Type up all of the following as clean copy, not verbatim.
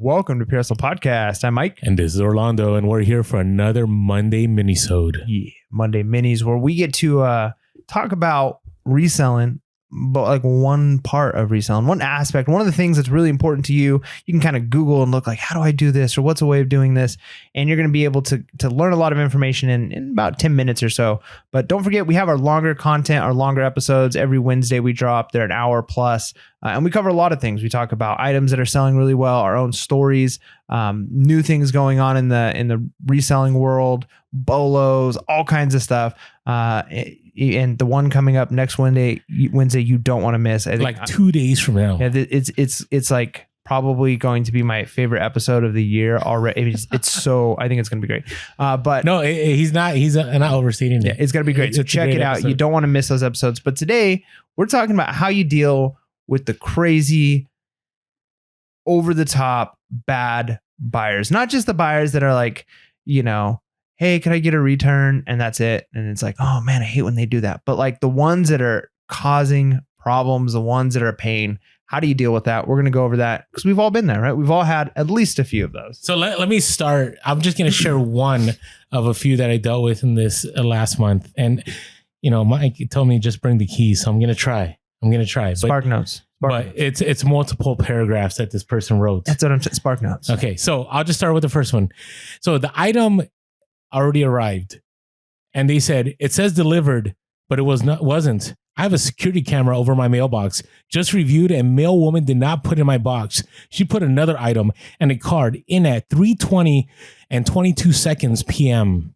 Welcome to PRSL Podcast. I'm Mike. And this is Orlando, and we're here for another Monday minisode. Yeah, Monday Minis, where we get to talk about reselling, but like one part of reselling, one aspect, one of the things that's really important to you. You can kind of Google and look like, how do I do this? Or what's a way of doing this? And you're going to be able to learn a lot of information in about 10 minutes or so. But don't forget, we have our longer content, our longer episodes. Every Wednesday we drop. They're an hour plus. And we cover a lot of things. We talk about items that are selling really well, our own stories, new things going on in the reselling world, bolos, all kinds of stuff. And the one coming up next Wednesday, you don't want to miss. I think like 2 days from now. Yeah, it's like probably going to be my favorite episode of the year already. It's so, I think it's going to be great. But no, he's not overstating it. Yeah, it's going to be great. So check it out. You don't want to miss those episodes. But today we're talking about how you deal with the crazy, over the top, bad buyers. Not just the buyers that are like, hey, can I get a return? And that's it. And it's like, oh man, I hate when they do that. But like the ones that are causing problems, the ones that are a pain, how do you deal with that? We're going to go over that because we've all been there, right? We've all had at least a few of those. So let me start. I'm just going to share one of a few that I dealt with in this last month. And, Mike told me just bring the keys. So I'm going to try. Spark notes. But it's multiple paragraphs that this person wrote. That's what I'm saying. Spark notes. Okay. So I'll just start with the first one. So the item already arrived and they said, it says delivered, but it wasn't. I have a security camera over my mailbox. Just reviewed, and mail woman did not put in my box. She put another item and a card in at 3:20 and 22 seconds PM.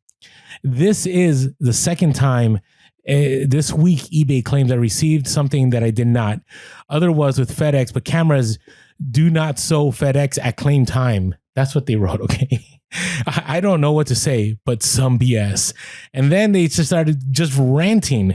This is the second time this week eBay claims I received something that I did not. Other was with FedEx, but cameras do not show FedEx at claim time. That's what they wrote, okay? I don't know what to say, but some BS. And then they just started just ranting.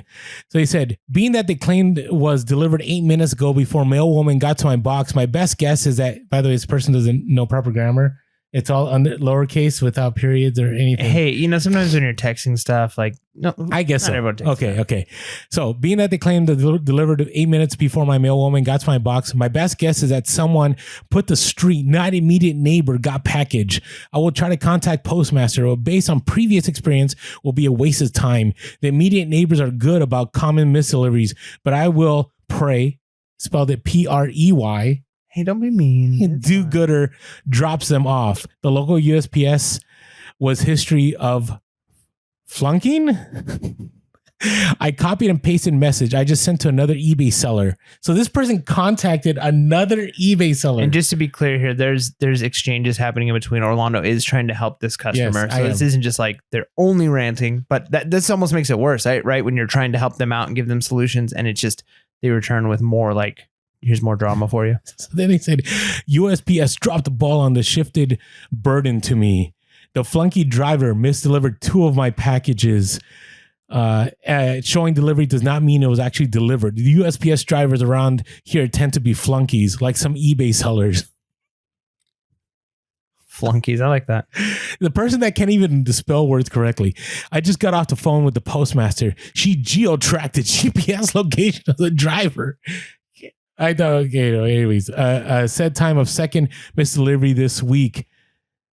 So they said, being that they claimed was delivered 8 minutes ago before mail woman got to my box, my best guess is that, by the way, this person doesn't know proper grammar. It's all under lowercase without periods or anything. Hey, sometimes when you're texting stuff, like, no, I guess so. Okay, that. Okay. So being that they claimed that delivered 8 minutes before my mail woman got to my box, my best guess is that someone put the street, not immediate neighbor, got package. I will try to contact postmaster, but based on previous experience will be a waste of time. The immediate neighbors are good about common misdeliveries, but I will pray, spelled it Prey. Hey, don't be mean. Do-gooder drops them off. The local USPS was history of flunking. I copied and pasted message I just sent to another eBay seller. So this person contacted another eBay seller. And just to be clear here, there's exchanges happening in between. Orlando is trying to help this customer. Yes, so this isn't just like they're only ranting, but this almost makes it worse, right? When you're trying to help them out and give them solutions, and it's just they return with more like, here's more drama for you. So then they said, USPS dropped the ball on the shifted burden to me. The flunky driver misdelivered 2 of my packages. Showing delivery does not mean it was actually delivered. The USPS drivers around here tend to be flunkies, like some eBay sellers. Flunkies, I like that. The person that can't even spell words correctly. I just got off the phone with the postmaster. She geo-tracked the GPS location of the driver. I thought, okay, anyways, said time of second misdelivery this week.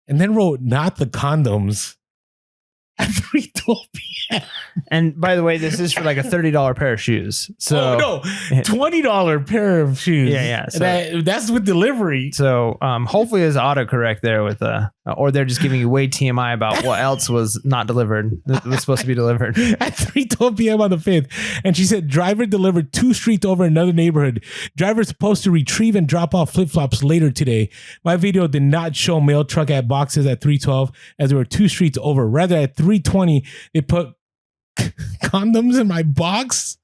And then wrote, not the condoms at 3:12 p.m. And by the way, this is for like a $30 pair of shoes. So no, $20 pair of shoes. Yeah. So, that's with delivery. So hopefully there's autocorrect there with or they're just giving you way TMI about what else was not delivered. That was supposed to be delivered at 3:12 p.m. on the 5th. And she said, driver delivered 2 streets over another neighborhood. Driver supposed to retrieve and drop off flip-flops later today. My video did not show mail truck at boxes at 3:12 as there were 2 streets over. Rather at 3:20, they put condoms in my box.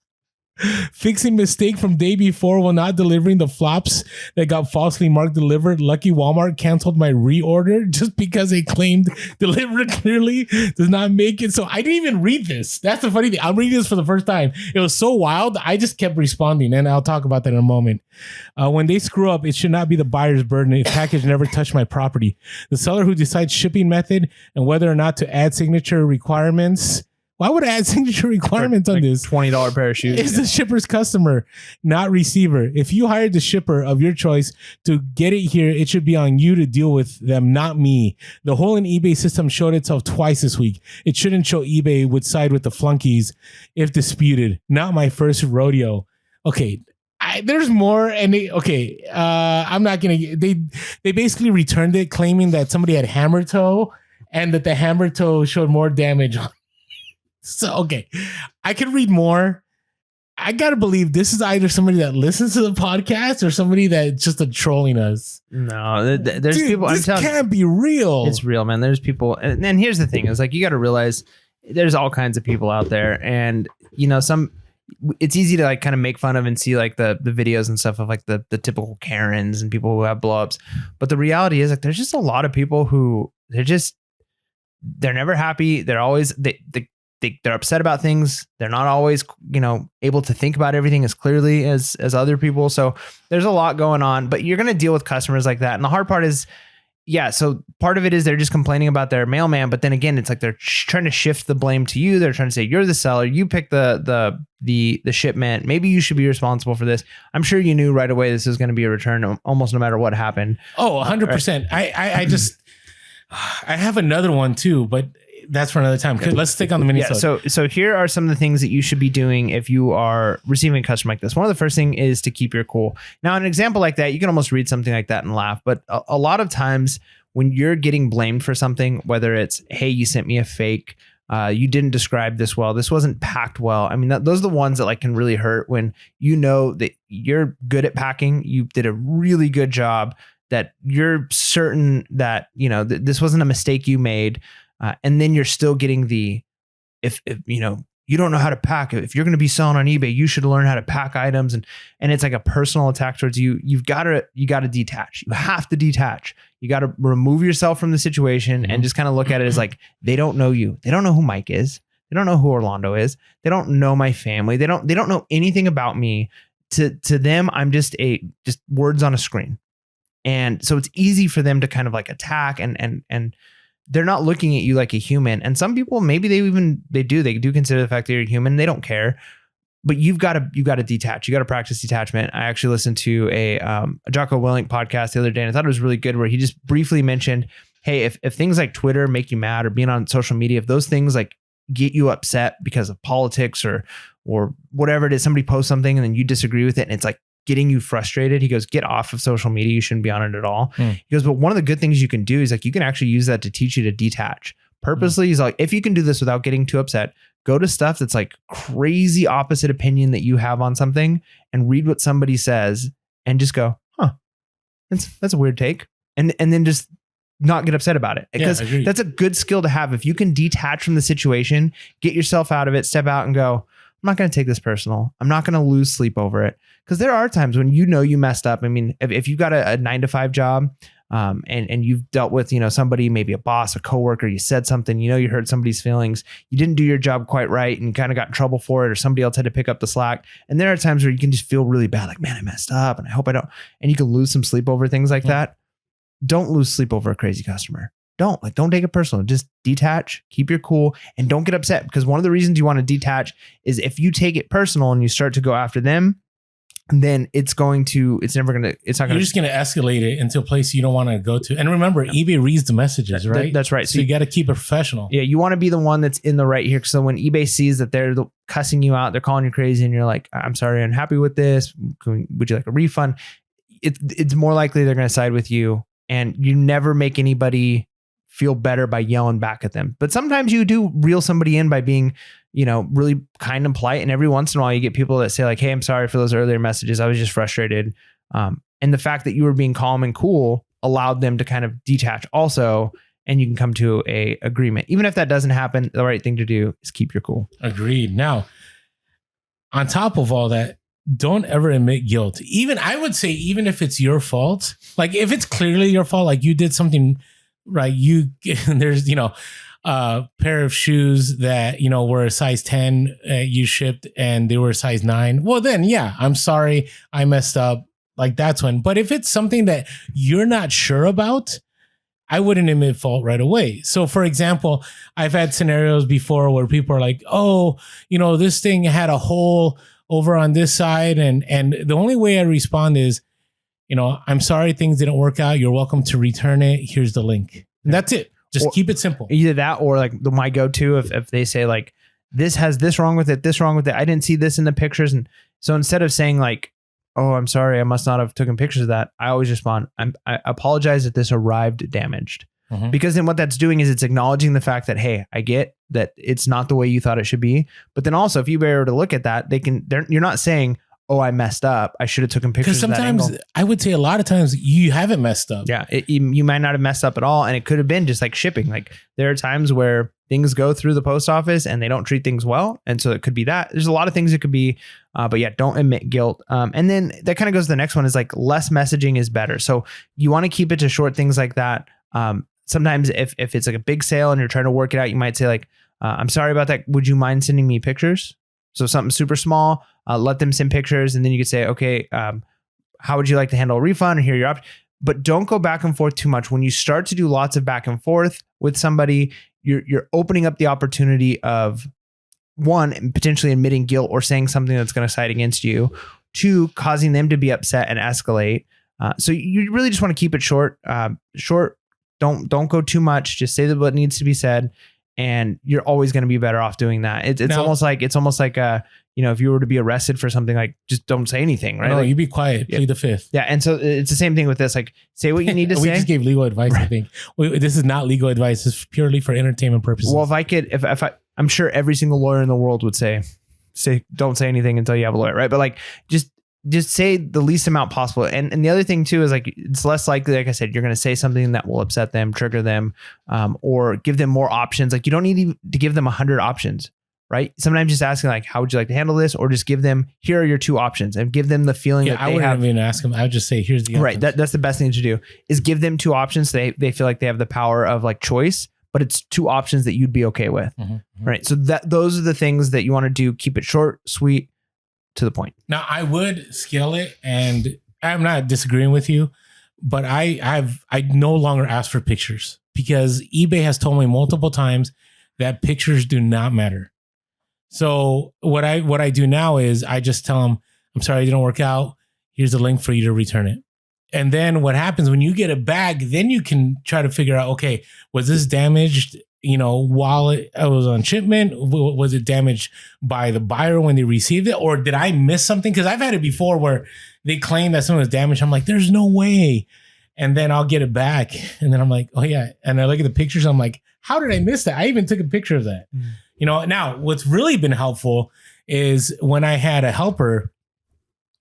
Fixing mistake from day before while not delivering the flops that got falsely marked delivered. Lucky Walmart canceled my reorder just because they claimed delivered clearly does not make it. So I didn't even read this. That's the funny thing. I'm reading this for the first time. It was so wild. I just kept responding, and I'll talk about that in a moment. When they screw up, it should not be the buyer's burden if package never touched my property. The seller who decides shipping method and whether or not to add signature requirements Why would I add signature requirements on this? $20 pair of shoes. It's the shipper's customer, not receiver. If you hired the shipper of your choice to get it here, it should be on you to deal with them, not me. The hole in eBay system showed itself twice this week. It shouldn't show eBay would side with the flunkies if disputed. Not my first rodeo. Okay. There's more, and I'm not gonna. They basically returned it, claiming that somebody had hammer toe, and that the hammer toe showed more damage. So okay, I can read more. I gotta believe this is either somebody that listens to the podcast or somebody that's just trolling us. No, there's people. This can't be real. It's real, man. There's people, and then here's the thing: is like you got to realize there's all kinds of people out there, and it's easy to like kind of make fun of and see like the videos and stuff of like the typical Karens and people who have blowups. But the reality is like there's just a lot of people who they're never happy. They're always they're upset about things. They're not always, able to think about everything as clearly as other people. So there's a lot going on, but you're going to deal with customers like that. And the hard part is, so part of it is they're just complaining about their mailman, but then again, it's like they're trying to shift the blame to you. They're trying to say, you're the seller, you pick the shipment. Maybe you should be responsible for this. I'm sure you knew right away this is going to be a return almost no matter what happened. Oh, 100%. I just, I have another one too, but that's for another time. Let's stick on the mini. So here are some of the things that you should be doing if you are receiving a customer like this. One of the first thing is to keep your cool. Now, an example like that, you can almost read something like that and laugh. But a lot of times when you're getting blamed for something, whether it's, hey, you sent me a fake, you didn't describe this well, this wasn't packed well. I mean, those are the ones that like can really hurt when you know that you're good at packing. You did a really good job, that you're certain that, this wasn't a mistake you made. And then you're still getting if you don't know how to pack it. If you're going to be selling on eBay, you should learn how to pack items. And it's like a personal attack towards you. You got to detach. You have to detach. You got to remove yourself from the situation and just kind of look at it as like, they don't know you. They don't know who Mike is. They don't know who Orlando is. They don't know my family. They don't know anything about me. To them, I'm just words on a screen. And so it's easy for them to kind of like attack and they're not looking at you like a human. And some people, maybe they do consider the fact that you're a human. They don't care, but you've got to detach. You got to practice detachment. I actually listened to a Jocko Willink podcast the other day, and I thought it was really good, where he just briefly mentioned, hey, if things like Twitter make you mad, or being on social media, if those things like get you upset because of politics or whatever it is, somebody posts something and then you disagree with it and it's like getting you frustrated, he goes, get off of social media. You shouldn't be on it at all. He goes, but one of the good things you can do is like, you can actually use that to teach you to detach purposely. He's like, if you can do this without getting too upset, go to stuff that's like crazy opposite opinion that you have on something and read what somebody says and just go, that's a weird take. And then just not get upset about it, because that's a good skill to have. If you can detach from the situation, get yourself out of it, step out and go, I'm not going to take this personal. I'm not going to lose sleep over it. Because there are times when you messed up. I mean, if you've got a 9-to-5 job and you've dealt with, somebody, maybe a boss, a coworker, you said something, you hurt somebody's feelings, you didn't do your job quite right and kind of got in trouble for it, or somebody else had to pick up the slack. And there are times where you can just feel really bad, like, man, I messed up and I hope I don't. And you can lose some sleep over things like that. Don't lose sleep over a crazy customer. Don't take it personal. Just detach, keep your cool, and don't get upset, because one of the reasons you want to detach is if you take it personal and you start to go after them, then you're just going to escalate it into a place you don't want to go to. And remember, eBay reads the messages, right? That's right. So you got to keep it professional. Yeah. You want to be the one that's in the right here. So when eBay sees that they're cussing you out, they're calling you crazy, and you're like, I'm sorry, I'm unhappy with this. Would you like a refund? It's more likely they're going to side with you, and you never make anybody feel better by yelling back at them. But sometimes you do reel somebody in by being, really kind and polite. And every once in a while you get people that say like, hey, I'm sorry for those earlier messages. I was just frustrated. And the fact that you were being calm and cool allowed them to kind of detach also. And you can come to a agreement. Even if that doesn't happen, the right thing to do is keep your cool. Agreed. Now, on top of all that, don't ever admit guilt. I would say, even if it's your fault, like if it's clearly your fault, like you did something right, there's, a pair of shoes that, were a size 10, you shipped and they were a size 9. Well, then, yeah, I'm sorry, I messed up. Like that's when. But if it's something that you're not sure about, I wouldn't admit fault right away. So for example, I've had scenarios before where people are like, oh, this thing had a hole over on this side. And the only way I respond is, I'm sorry things didn't work out. You're welcome to return it. Here's the link. And that's it. Just keep it simple. Either that or like my go-to if they say like, this has this wrong with it, this wrong with it. I didn't see this in the pictures. And so instead of saying like, oh, I'm sorry, I must not have taken pictures of that, I always respond, I apologize that this arrived damaged. Mm-hmm. Because then what that's doing is it's acknowledging the fact that, hey, I get that it's not the way you thought it should be. But then also if you were to look at that, you're not saying, oh, I messed up, I should have taken pictures of that angle. Because sometimes I would say a lot of times you haven't messed up. Yeah, you might not have messed up at all. And it could have been just like shipping. Like there are times where things go through the post office and they don't treat things well. And so it could be that. There's a lot of things it could be. But yeah, don't admit guilt. And then that kind of goes to the next one is like less messaging is better. So you want to keep it to short things like that. Sometimes if it's like a big sale and you're trying to work it out, you might say like, I'm sorry about that. Would you mind sending me pictures? So something super small, let them send pictures. And then you could say, okay, how would you like to handle a refund? Or here are your options. But don't go back and forth too much. When you start to do lots of back and forth with somebody, you're opening up the opportunity of one, potentially admitting guilt or saying something that's going to side against you. Two, causing them to be upset and escalate. So you really just want to keep it short. Don't go too much. Just say what needs to be said. And you're always going to be better off doing that. It's almost like if you were to be arrested for something, like just don't say anything, right? No, like, you be quiet. Plead the fifth. Yeah, and so it's the same thing with this. Like, say what you need to we say. We just gave legal advice. Right. I think this is not legal advice. It's purely for entertainment purposes. Well, I'm sure every single lawyer in the world would say don't say anything until you have a lawyer, right? But like just say the least amount possible. And the other thing too is like it's less likely, like I said, you're going to say something that will upset them, trigger them, or give them more options. Like you don't need to give them 100 options, right? Sometimes just asking like, how would you like to handle this? Or just give them, here are your 2 options, and give them the feeling that I wouldn't even ask them. I would just say, here's the options. Right. That's the best thing to do is give them 2 options. They feel like they have the power of like choice, but it's 2 options that you'd be okay with. Mm-hmm. Right. So those are the things that you want to do. Keep it short, sweet, to the point. Now I would scale it, and I'm not disagreeing with you, but I no longer ask for pictures because eBay has told me multiple times that pictures do not matter. So what I do now is I just tell them, I'm sorry, it didn't work out. Here's a link for you to return it. And then what happens when you get it back, then you can try to figure out, okay, was this damaged, while it was on shipment? Was it damaged by the buyer when they received it? Or did I miss something? Because I've had it before where they claim that something was damaged. I'm like, there's no way. And then I'll get it back. And then I'm like, oh yeah. And I look at the pictures. I'm like, how did I miss that? I even took a picture of that. Now what's really been helpful is when I had a helper,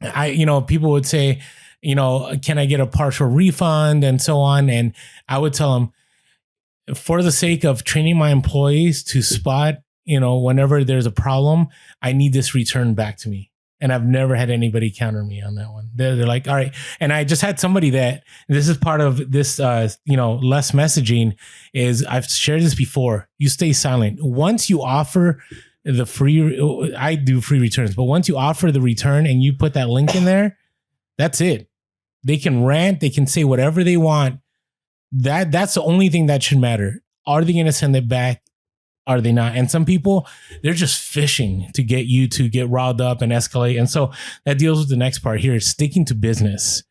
people would say, can I get a partial refund and so on? And I would tell them, for the sake of training my employees to spot, whenever there's a problem, I need this returned back to me. And I've never had anybody counter me on that one. They're like, all right. And I just had somebody this is part of this, less messaging is I've shared this before. You stay silent. Once you offer the free, I do free returns, but once you offer the return and you put that link in there, that's it. They can rant. They can say whatever they want. That's the only thing that should matter. Are they going to send it back? Are they not? And some people, they're just fishing to get you to get riled up and escalate. And so that deals with the next part here, sticking to business,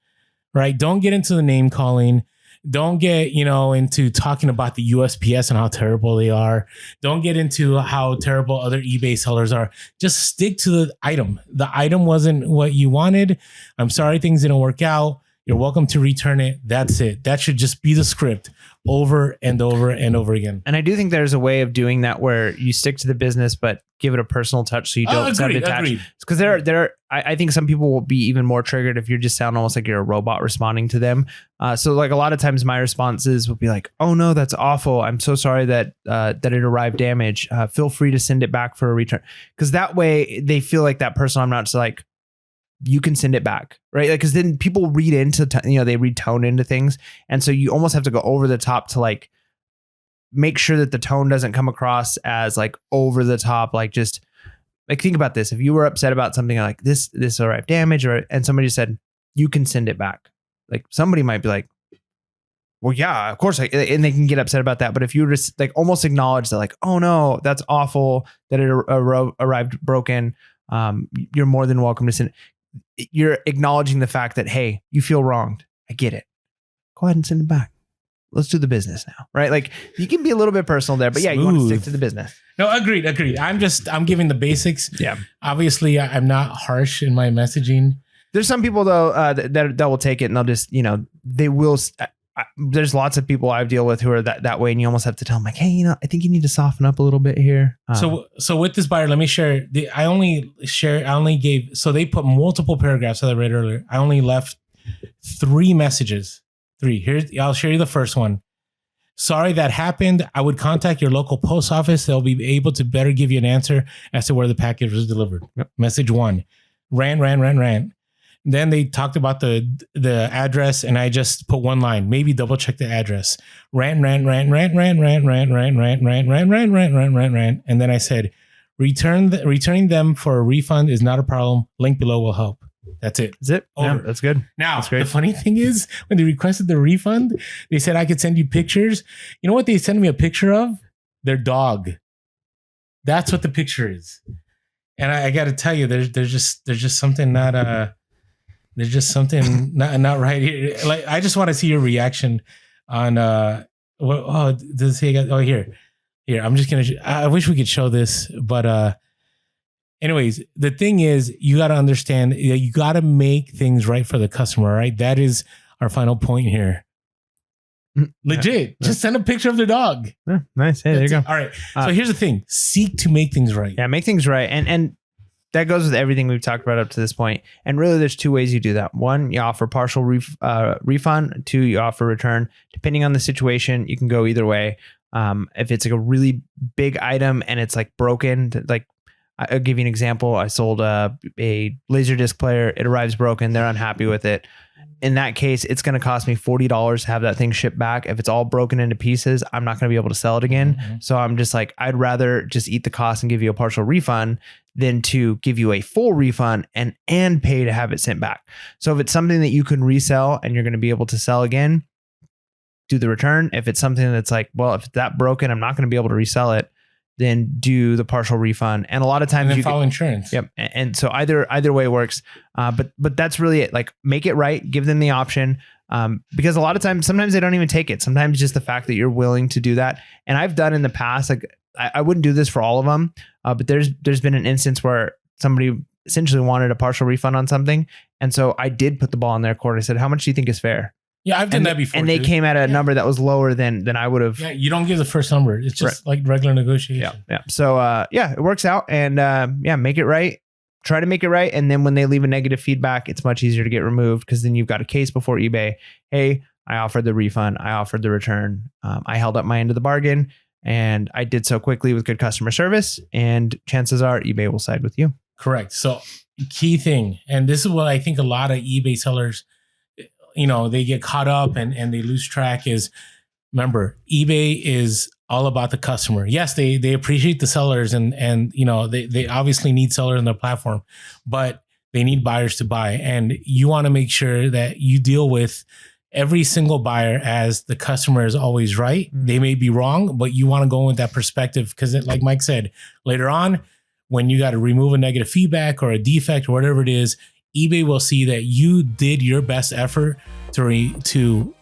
right? Don't get into the name calling. Don't get, into talking about the USPS and how terrible they are. Don't get into how terrible other eBay sellers are. Just stick to the item. The item wasn't what you wanted. I'm sorry things didn't work out. You're welcome to return it. That's it. That should just be the script over and over and over again. And I do think there's a way of doing that where you stick to the business, but give it a personal touch so you don't sound detached. Because I think some people will be even more triggered if you just sound almost like you're a robot responding to them. So like a lot of times my responses will be like, oh no, that's awful. I'm so sorry that it arrived damaged. Feel free to send it back for a return. Because that way they feel like that person, I'm not just like, you can send it back, right? Like, because then people read into, they read tone into things. And so you almost have to go over the top to like make sure that the tone doesn't come across as like over the top. Like just like, think about this. If you were upset about something like this arrived damaged and somebody said, you can send it back. Like somebody might be like, well, yeah, of course. And they can get upset about that. But if you just like almost acknowledge that, like, oh no, that's awful that it arrived broken. You're more than welcome to send. You're acknowledging the fact that, hey, you feel wronged. I get it. Go ahead and send it back. Let's do the business now, right? Like you can be a little bit personal there, but yeah, you want to stick to the business. No, agreed. I'm giving the basics. Yeah. Obviously, I'm not harsh in my messaging. There's some people though that will take it and they'll just, they will. There's lots of people I deal with who are that way, and you almost have to tell them like, hey, I think you need to soften up a little bit here. So with this buyer, let me share. So they put multiple paragraphs that I read earlier. I only left 3 messages. 3. I'll share you the first one. Sorry that happened. I would contact your local post office. They'll be able to better give you an answer as to where the package was delivered. Yep. Message 1. Ran. Then they talked about the address, and I just put 1 line. Maybe double check the address. Ran. And then I said, returning them for a refund is not a problem. Link below will help. That's it. That's it. Over. Yeah, that's good. Now, that's great. The funny thing is, when they requested the refund, they said I could send you pictures. You know what they sent me a picture of? Their dog. That's what the picture is. And I got to tell you, there's just something not not right here. Like, I just want to see your reaction on does he got here. I'm just gonna. I wish we could show this, but anyways, the thing is, you got to understand, you got to make things right for the customer, right? That is our final point here. Legit. Just send a picture of the dog. Yeah, nice. Hey, there you go. All right. So here's the thing. Seek to make things right. Yeah, make things right. And that goes with everything we've talked about up to this point. And really, there's 2 ways you do that. 1, you offer partial refund. 2, you offer return. Depending on the situation, you can go either way. If it's like a really big item and it's like broken, like I'll give you an example. I sold a Laserdisc player. It arrives broken. They're unhappy with it. In that case, it's going to cost me $40 to have that thing shipped back. If it's all broken into pieces, I'm not going to be able to sell it again. Mm-hmm. So I'm just like, I'd rather just eat the cost and give you a partial refund than to give you a full refund and pay to have it sent back. So if it's something that you can resell and you're going to be able to sell again, do the return. If it's something that's like, well, if it's that broken, I'm not going to be able to resell it, then do the partial refund. And a lot of times you follow insurance. Yep. And so either way works. But that's really it. Like, make it right. Give them the option. Because a lot of times, sometimes they don't even take it. Sometimes just the fact that you're willing to do that. And I've done in the past, like I wouldn't do this for all of them. But there's been an instance where somebody essentially wanted a partial refund on something. And so I did put the ball in their court. I said, how much do you think is fair? Yeah, I've done that before. And they came at a number that was lower than I would have. Yeah, you don't give the first number. It's just like regular negotiation. Yeah. So it works out. And make it right. Try to make it right. And then when they leave a negative feedback, it's much easier to get removed, because then you've got a case before eBay. Hey, I offered the refund. I offered the return. I held up my end of the bargain, and I did so quickly with good customer service. And chances are eBay will side with you. Correct. So key thing, and this is what I think a lot of eBay sellers, they get caught up and they lose track, is, remember, eBay is all about the customer. Yes, they appreciate the sellers and they obviously need sellers on their platform, but they need buyers to buy. And you want to make sure that you deal with every single buyer as the customer is always right. Mm-hmm. They may be wrong, but you want to go with that perspective, because like Mike said, later on, when you got to remove a negative feedback or a defect or whatever it is, eBay will see that you did your best effort to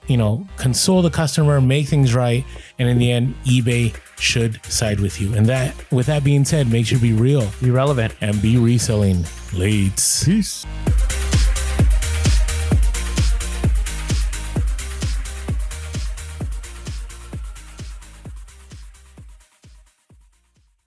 console the customer, make things right, and in the end, eBay should side with you. And with that being said, make sure to be real, be relevant, and be reselling. Peace.